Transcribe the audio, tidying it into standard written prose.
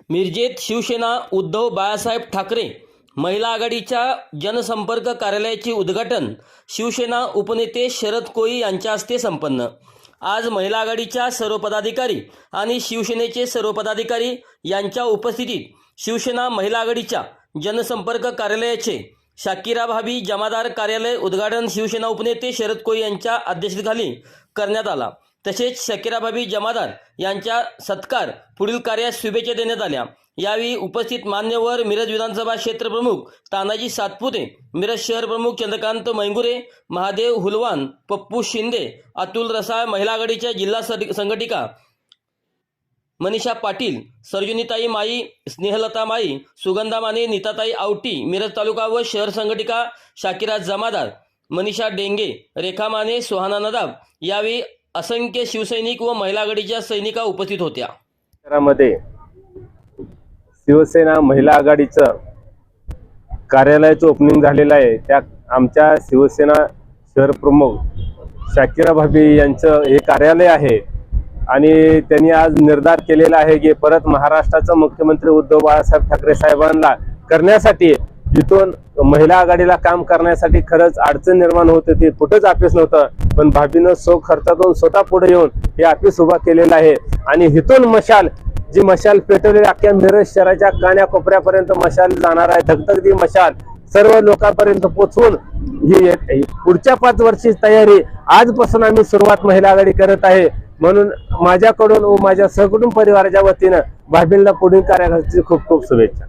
मिरजेत शिवसेना उद्धव बाळासाहेब ठाकरे महिला आघाडीच्या जनसंपर्क कार्यालयाचे उद्घाटन शिवसेना उपनेते शरद कोळी यांच्या हस्ते संपन्न। आज महिला आघाडीच्या सर्व पदाधिकारी आणि शिवसेनेचे सर्व पदाधिकारी यांच्या उपस्थितीत शिवसेना महिला आघाडीच्या जनसंपर्क कार्यालयाचे शाकिरा भाभी जमादार कार्यालय उद्घाटन शिवसेना उपनेते शरद कोळी यांच्या अध्यक्षतेखाली करण्यात आला। तसेच शाकिरा भाभी जमादार यांच्या सत्कार पुढील कार्यास शुभेच्छा देण्यात आल्या। यावेळी उपस्थित मान्यवर मिरज विधानसभा क्षेत्र प्रमुख तानाजी सातपुते, मिरज शहर प्रमुख चंद्रकांत मैंगुरे, महादेव हुलवान, पप्पू शिंदे, अतुल रसाळ, महिला आघाडीच्या जिल्हा संघटिका मनीषा पाटील, सर्जुनीताई माई, स्नेहलता माई, सुगंधा माने, नीताताई आवटी, मिरज तालुका व शहर संघटिका शाकिरा जमादार, मनीषा डेंगे, रेखा माने, सुहाना नदाब। यावेळी असंख्य शिवसैनिक व महिला आघाडीच्या सैनिका उपस्थित होत्या। शहरामध्ये शिवसेना महिला आघाडीचं कार्यालयाचं ओपनिंग झालेलं आहे। त्या आमच्या शिवसेना शहर प्रमुख शाकिरा भाभी यांचं हे कार्यालय आहे आणि त्यांनी आज निर्धार केलेला आहे की परत महाराष्ट्राचा मुख्यमंत्री उद्धव बाळासाहेब ठाकरे साहेबांना करण्यासाठी जिथून महिला आघाडीला काम करण्यासाठी खरंच अडचण निर्माण होत होती, कुठंच ऑफिस नव्हतं, पण भाभीनं खर्चातून स्वतः पुढे येऊन हे ऑफिस उभा केलेलं आहे। आणि इथून मशाल जी मशाल पेटवलेली अख्ख्या मिरज शहराच्या कान्याकोपऱ्यापर्यंत मशाल जाणार आहे। धगधगती मशाल सर्व लोकांपर्यंत पोहोचवून ही पुढच्या 5 वर्षाची तयारी आजपासून आम्ही सुरुवात महिला आघाडी करत आहे। म्हणून माझ्याकडून व माझ्या सहकुटुंब परिवाराच्या वतीनं भाभींना पुढील कार्याची खूप खूप शुभेच्छा।